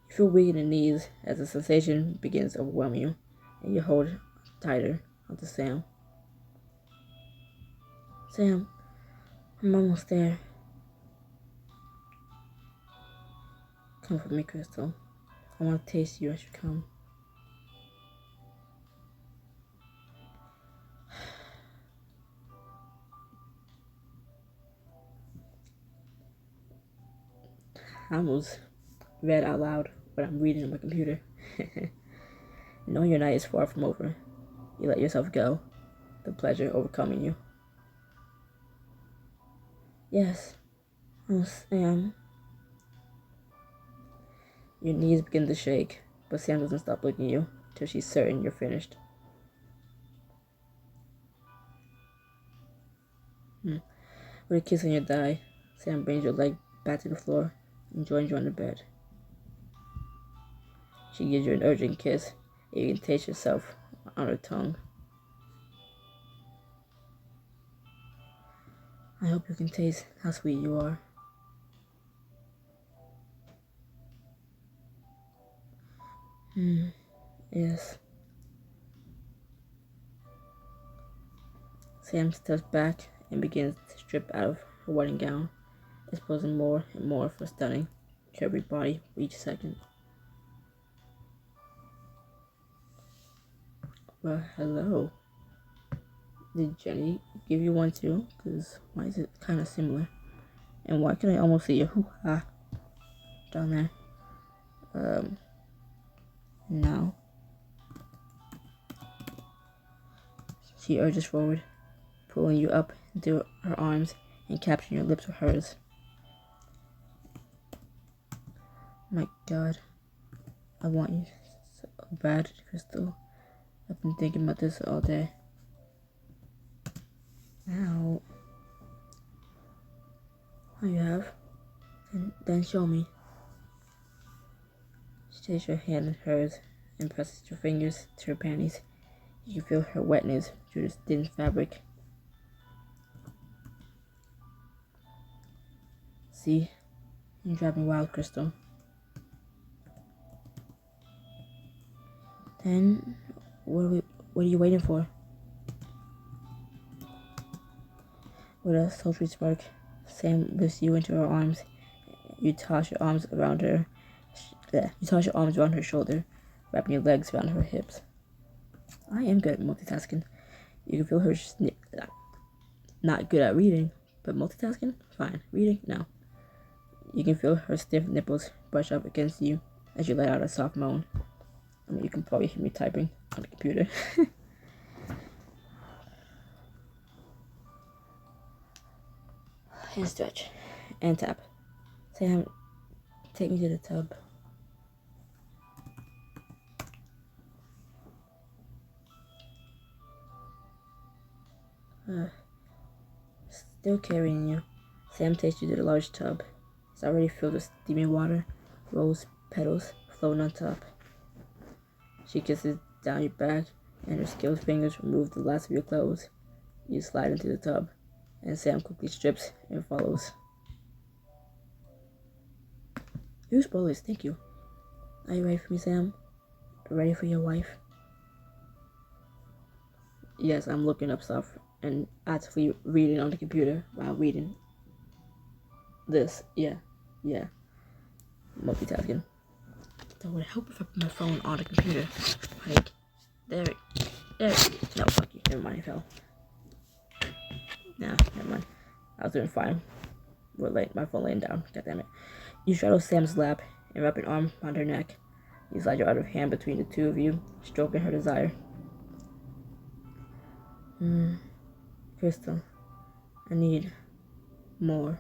You feel weak in the knees as the sensation begins to overwhelm you, and you hold tighter onto Sam. Sam, I'm almost there. Comfort me, Crystal. I want to taste you as you come. I almost read out loud what I'm reading on my computer. Knowing your night is far from over, you let yourself go, the pleasure overcoming you. Yes, Sam. Your knees begin to shake, but Sam doesn't stop looking at you till she's certain you're finished. With a kiss on your thigh, Sam brings your leg back to the floor and joins you on the bed. She gives you an urgent kiss, and you can taste yourself on her tongue. I hope you can taste how sweet you are. Yes. Sam steps back and begins to strip out of her wedding gown, exposing more and more of her stunning, curvy body each second. Well, hello. Did Jenny give you one too? Because why is it kind of similar? And why can I almost see your hoo-ha down there? Now. She urges forward, pulling you up into her arms and capturing your lips with hers. My God, I want you so bad, Crystal. I've been thinking about this all day. Ow. Oh, you have? Then show me. She takes your hand in hers and presses your fingers to her panties. You can feel her wetness through the thin fabric. See? You drive me wild, Crystal. Then, what are you waiting for? With a sultry spark, Sam lifts you into her arms. You toss your arms around her. You toss your arms around her shoulder, wrapping your legs around her hips. I am good at multitasking. You can feel her not good at reading, but multitasking? Fine. Reading? No. You can feel her stiff nipples brush up against you as you let out a soft moan. I mean, you can probably hear me typing on the computer. And stretch. And tap. Sam, take me to the tub. Still carrying you. Sam takes you to the large tub. It's already filled with steaming water, rose petals floating on top. She kisses down your back, and her skilled fingers remove the last of your clothes. You slide into the tub, and Sam quickly strips and follows. You spoilers, thank you. Are you ready for me, Sam? Ready for your wife? Yes, I'm looking up stuff and actively reading on the computer while reading this. Yeah. Multitasking. So would it help if I put my phone on the computer? Like, there. No, fuck you. Never mind, it fell. Nah, never mind. I was doing fine. My phone laying down. God damn it. You straddle Sam's lap and wrap an arm around her neck. You slide your other hand between the two of you, stroking her desire. Crystal, I need more.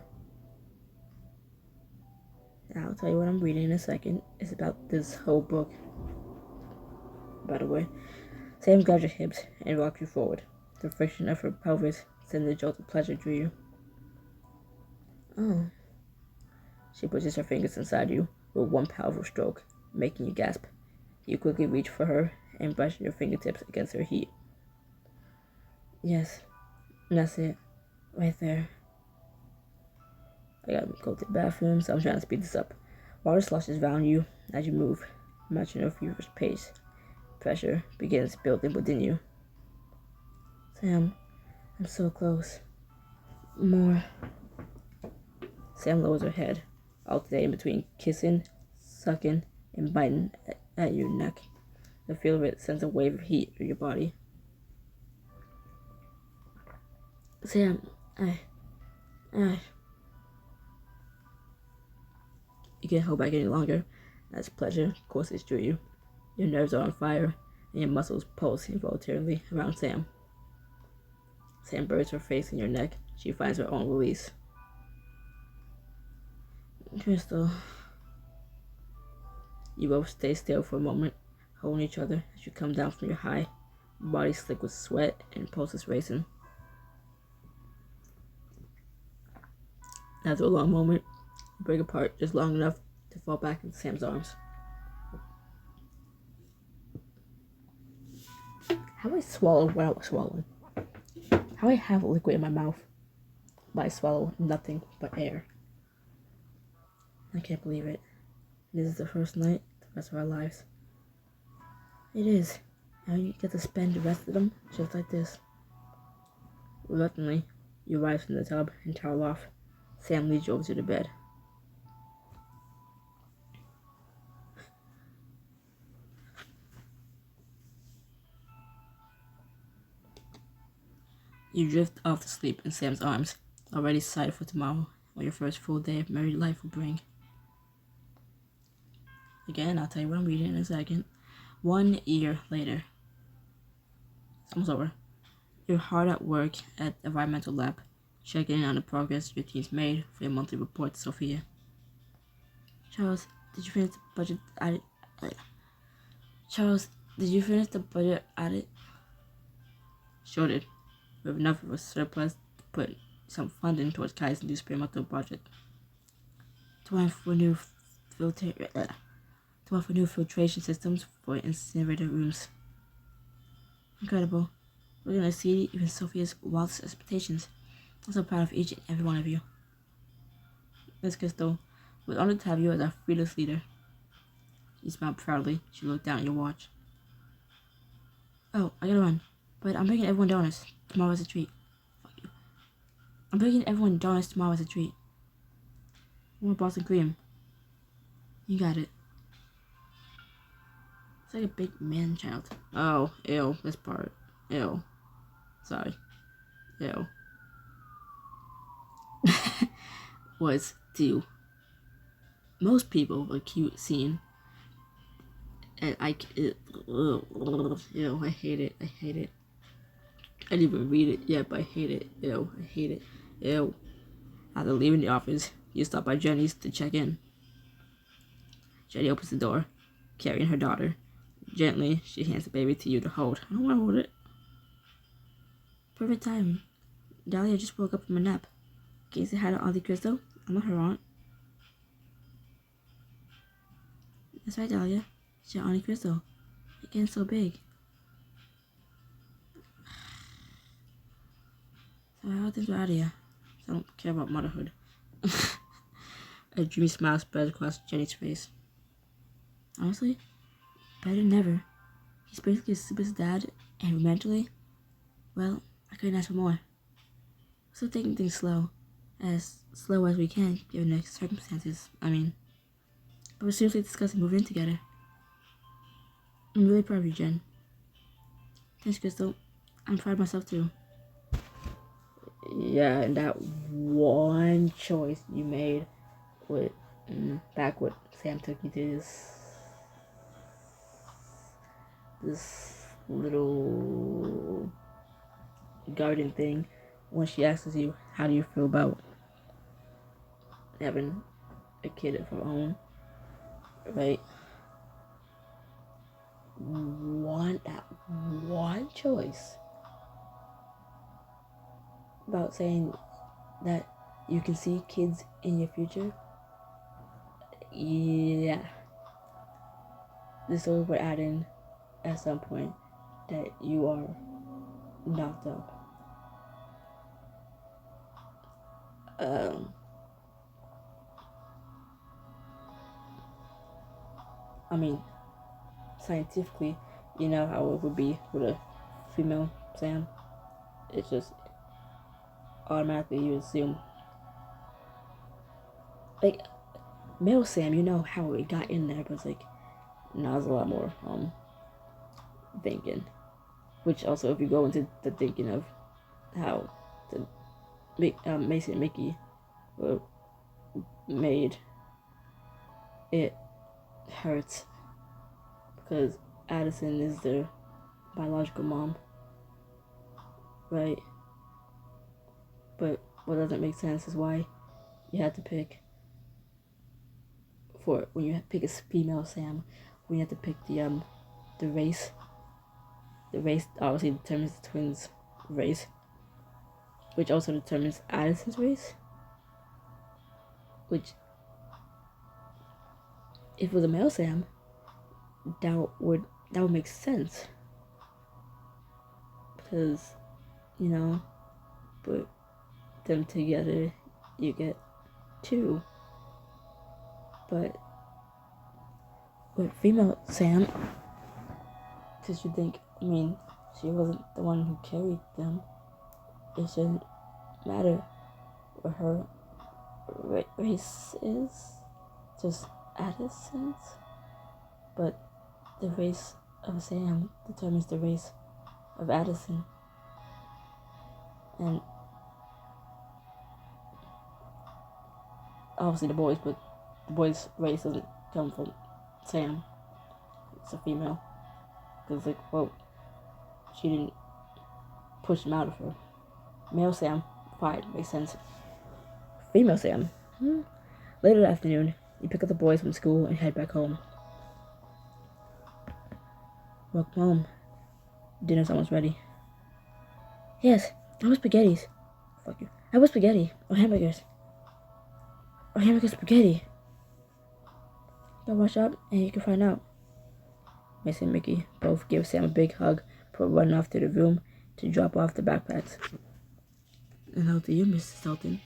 I'll tell you what I'm reading in a second. It's about this whole book. By the way, Sam grabs your hips and rocks you forward. The friction of her pelvis sending a jolt of pleasure through you. Oh. She pushes her fingers inside you with one powerful stroke, making you gasp. You quickly reach for her and brush your fingertips against her heat. Yes, that's it. Right there. I gotta go to the bathroom, so I'm trying to speed this up. Water sloshes around you as you move, matching your feverish pace. Pressure begins building within you. Sam, I'm so close. More. Sam lowers her head, alternating between kissing, sucking, and biting at your neck. The feel of it sends a wave of heat through your body. Sam, I. You can't hold back any longer as pleasure courses through you. Your nerves are on fire, and your muscles pulse involuntarily around Sam. Sam buries her face in your neck. She finds her own release. Crystal. You both stay still for a moment, holding each other as you come down from your high, body slick with sweat and pulses racing. After a long moment, you break apart just long enough to fall back into Sam's arms. How do I swallow without swallowing? How do I have liquid in my mouth, but I swallow nothing but air? I can't believe it. This is the first night, the rest of our lives. It is. And you get to spend the rest of them just like this. Reluctantly, you rise from the tub and towel off. Sam leads you over to the bed. You drift off to sleep in Sam's arms, already excited for tomorrow, what your first full day of married life will bring. Again, I'll tell you what I'm reading in a second. 1 year later. It's almost over. You're hard at work at the environmental lab, checking in on the progress your team's made for your monthly report to Sophia. Charles, did you finish the budget audit? Sure did. We have enough of a surplus to put some funding towards Kai's new experimental project. To have for new filtration systems for incinerator rooms. Incredible. We're gonna see even Sophia's wildest expectations. I'm so proud of each and every one of you. Miss Crystal, we're honored to have you as our fearless leader. You smiled proudly. She looked down at your watch. Oh, I gotta run. But I'm bringing everyone donuts. Tomorrow as a treat. Fuck you. I'm bringing everyone donuts tomorrow as a treat. More Boston cream. You got it. It's like a big man child. Oh, ew. This part. Ew. Sorry. Ew. Was to most people a cute scene. And I hate it. I hate it. I didn't even read it yet, but I hate it. Ew, I hate it. Ew. After leaving the office, you stop by Jenny's to check in. Jenny opens the door, carrying her daughter. Gently, she hands the baby to you to hold. I don't want to hold it. Perfect timing. Dahlia just woke up from a nap. Can you say hi to Auntie Crystal? I'm not her aunt. That's right, Dahlia. It's your Auntie Crystal. You're getting so big. So how things were out of you? I don't care about motherhood. A dreamy smile spread across Jenny's face. Honestly, better than ever. He's basically a super dad, and mentally, well, I couldn't ask for more. Still taking things slow as we can, given the circumstances, but we're seriously discussing moving in together. I'm really proud of you, Jen. Thanks, Crystal. I'm proud of myself, too. Yeah, and that one choice you made with back what Sam took you to this little garden thing. When she asks you, how do you feel about having a kid of her own, right? That one choice about saying that you can see kids in your future, yeah, the story would add in at some point that you are knocked up. I mean, scientifically, you know how it would be with a female Sam. It's just automatically you assume, like, male Sam, you know how it got in there, but it's like, now there's a lot more thinking. Which also, if you go into the thinking of how the Mason and Mickey were made, it hurts because Addison is their biological mom, right? But what doesn't make sense is why you have to pick for when you pick a female Sam, when you have to pick the race. The race obviously determines the twins' race, which also determines Addison's race. Which, if it was a male Sam, that would make sense. Because, you know, put them together, you get 2. But with female Sam, because you think, I mean, she wasn't the one who carried them. It shouldn't matter what her race is, just Addison's. But the race of Sam determines the race of Addison. And obviously the boys, but the boys' race doesn't come from Sam. It's a female. Because, like, well, she didn't push him out of her. Male Sam, fine, makes sense. Female Sam. Later that afternoon, you pick up the boys from school and head back home. Welcome home. Dinner's almost ready. Yes, I want spaghettis. Fuck you. I want spaghetti. Or hamburgers. Or hamburger spaghetti. Go wash up and you can find out. Mason and Mickey both give Sam a big hug before running off to the room to drop off the backpacks. Hello to you, Mrs. Dalton.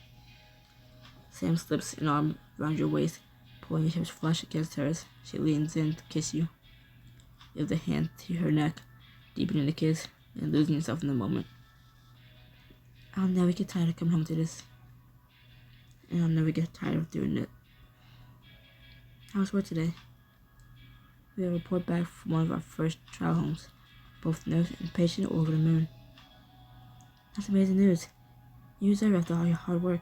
Sam slips an arm around your waist, pulling your hips flush against hers. She leans in to kiss you. You have the hand to her neck, deepening the kiss and losing yourself in the moment. I'll never get tired of coming home to this. And I'll never get tired of doing it. How was work today? We have a report back from one of our first trial homes. Both nurse and patient were over the moon. That's amazing news. You deserve it after all your hard work.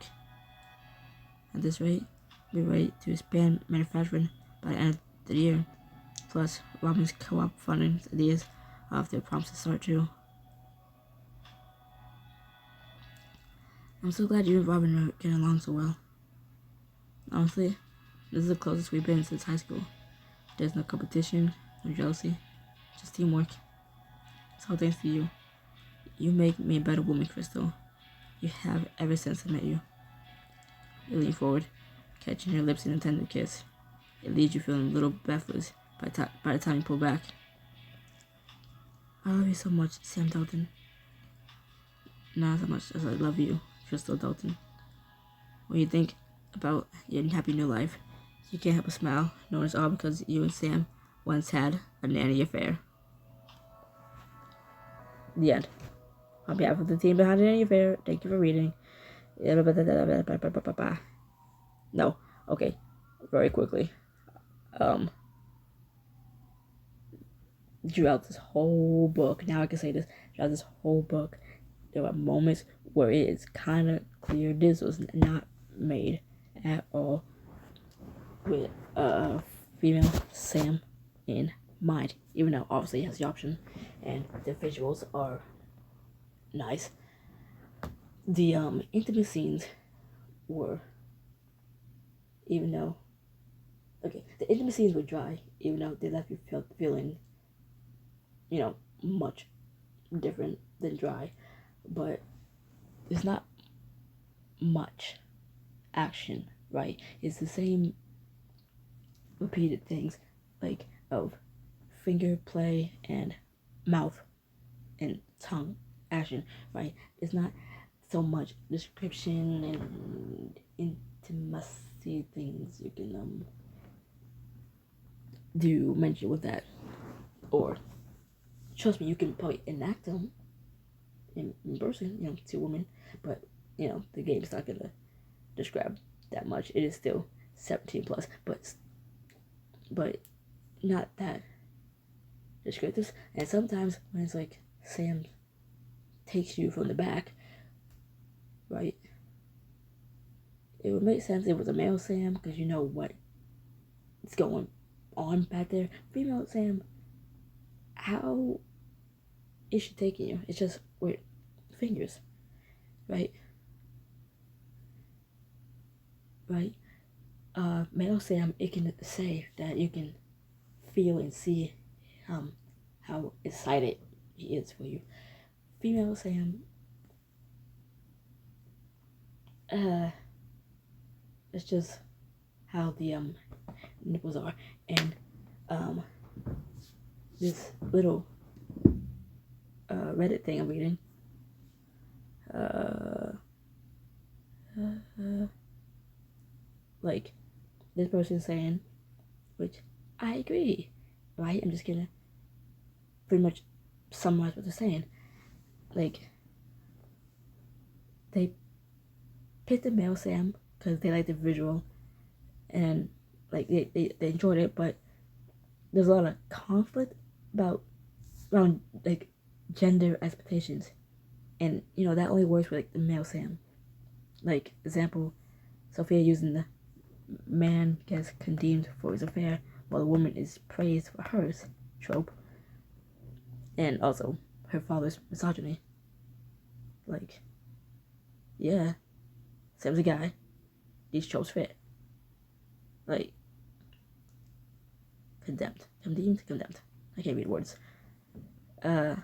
At this rate, we're ready to expand manufacturing by the end of the year. Plus, Robin's co-op funding ideas off their prompts to start too. I'm so glad you and Robin are getting along so well. Honestly, this is the closest we've been since high school. There's no competition, no jealousy, just teamwork. It's all thanks to you. You make me a better woman, Crystal. You have ever since I met you. You lean forward, catching her lips in a tender kiss. It leaves you feeling a little breathless by the time you pull back. I love you so much, Sam Dalton. Not as much as I love you, Crystal Dalton. When you think about your happy new life, you can't help but smile, knowing it's all because you and Sam once had a nanny affair. The end. On behalf of the team behind the nanny affair, thank you for reading. No, okay, very quickly. Throughout this whole book, now I can say this, throughout this whole book, there are moments where it is kind of clear this was not made at all with female Sam in mind, even though obviously it has the option and the visuals are nice. The intimate scenes were, even though, okay, the intimate scenes were dry, even though they left you feeling, you know, much different than dry, but it's not much action, right? It's the same repeated things, like of finger play and mouth and tongue action, right? It's not so much description and intimacy things you can do mention with that. Or trust me, you can probably enact them in person, to women, but the game's not gonna describe that much. It is still 17 plus, but not that descriptive. And sometimes when it's like Sam takes you from the back, right? It would make sense if it was a male Sam because you know what is going on back there. Female Sam, how is she taking you? It's just with fingers, right? Right? Male Sam, it can say that you can feel and see how excited he is for you. Female Sam, it's just how the nipples are. And this little Reddit thing I'm reading, like this person saying, which I agree, right? I'm just gonna pretty much summarize what they're saying. Like, they picked the male Sam because they like the visual and like they enjoyed it, but there's a lot of conflict around like gender expectations, and that only works with like the male Sam. Like example, Sophia using the man gets condemned for his affair while the woman is praised for hers trope, and also her father's misogyny. Like, yeah, Sam's a guy, these tropes fit. Like, condemned. I can't read words. The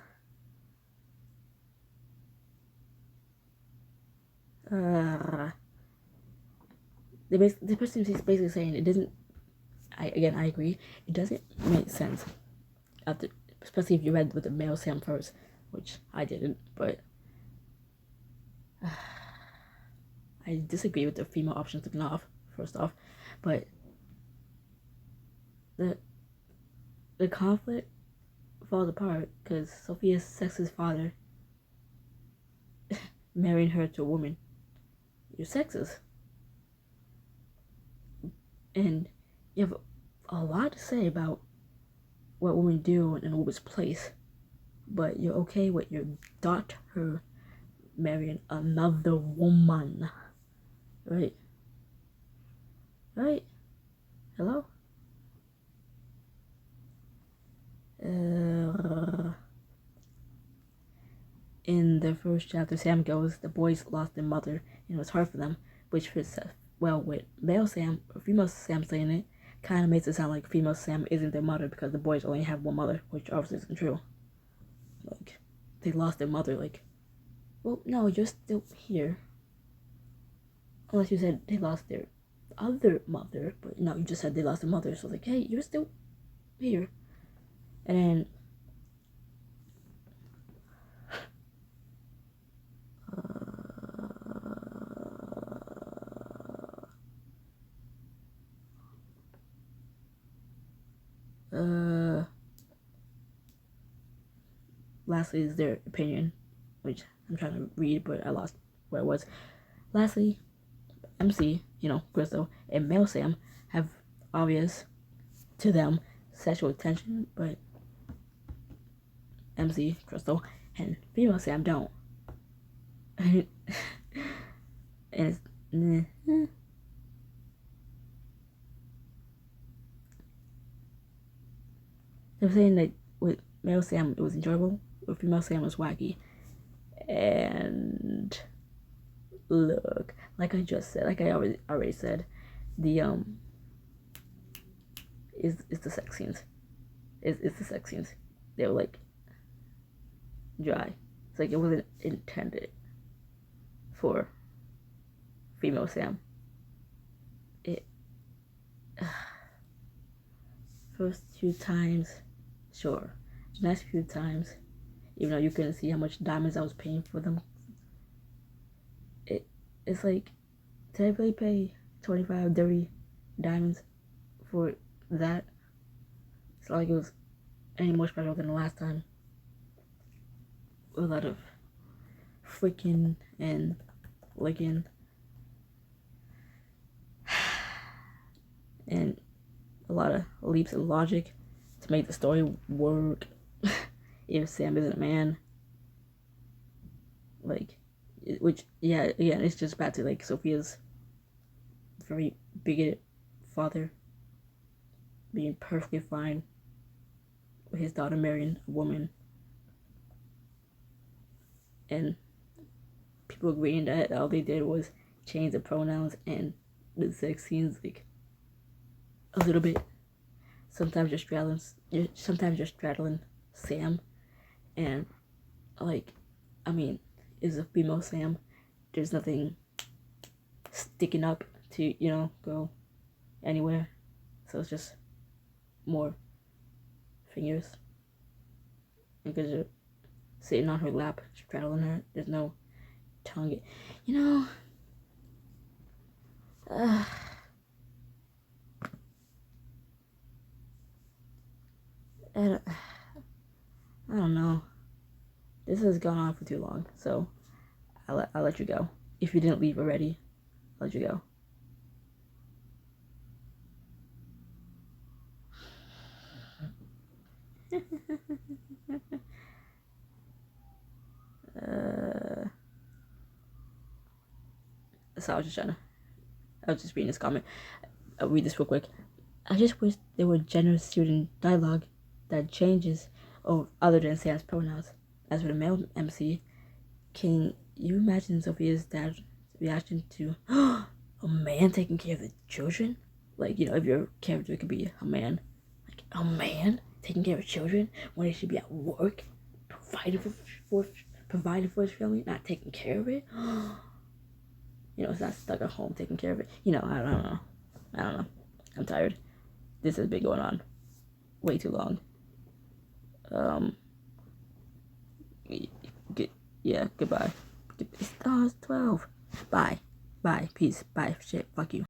person is basically saying it doesn't. I agree. It doesn't make sense after, especially if you read with the male Sam first, which I didn't. But I disagree with the female option taken off. First off, but the conflict falls apart because Sophia's sexist father marrying her to a woman. You're sexist. And you have a lot to say about what women do in a woman's place, but you're okay with your daughter marrying another woman, right? Right? Hello? In the first chapter, Sam goes, the boys lost their mother, and it was hard for them, which fits well with male Sam, or female Sam saying it, kind of makes it sound like female Sam isn't their mother because the boys only have one mother, which obviously isn't true. Like, they lost their mother, like, well, no, you're still here. Unless you said they lost their other mother, but no, you just said they lost their mother, so like, hey, you're still here. And then lastly is their opinion, which I'm trying to read, but I lost where it was. Lastly, MC, Crystal, and male Sam have obvious to them sexual tension, but MC, Crystal, and female Sam don't. And it's they're saying that with male Sam it was enjoyable, with female Sam it was wacky. And look, like I just said, like I already said, the is the sex scenes. It's the sex scenes. They were like dry. It's like it wasn't intended for female Sam. First few times, sure. The next few times, even though you couldn't see how much diamonds I was paying for them, it's like, did I really pay 25 dirty diamonds for that? It's not like it was any more special than the last time. A lot of freaking and licking and a lot of leaps of logic to make the story work. If Sam isn't a man, like, which, yeah, it's just back to like Sophia's very bigoted father being perfectly fine with his daughter marrying a woman, and people agreeing that all they did was change the pronouns and the sex scenes like a little bit. Sometimes you're straddling Sam, and like, I mean, is a female Sam. There's nothing sticking up to, go anywhere. So it's just more fingers. And because you're sitting on her lap, straddling her, there's no tongue. I don't know. This has gone on for too long, so I'll let you go. If you didn't leave already, I'll let you go. So I was just reading this comment. I'll read this real quick. I just wish there were generous student dialogue that changes, other than Sam's pronouns. As for the male MC, can you imagine Sophia's dad's reaction to a man taking care of the children? Like, if your character could be a man, like a man taking care of children when he should be at work, providing for his family, not taking care of it. It's not stuck at home taking care of it. I don't know. I'm tired. This has been going on way too long. Goodbye. It's 12. Bye. Peace. Bye. Shit. Fuck you.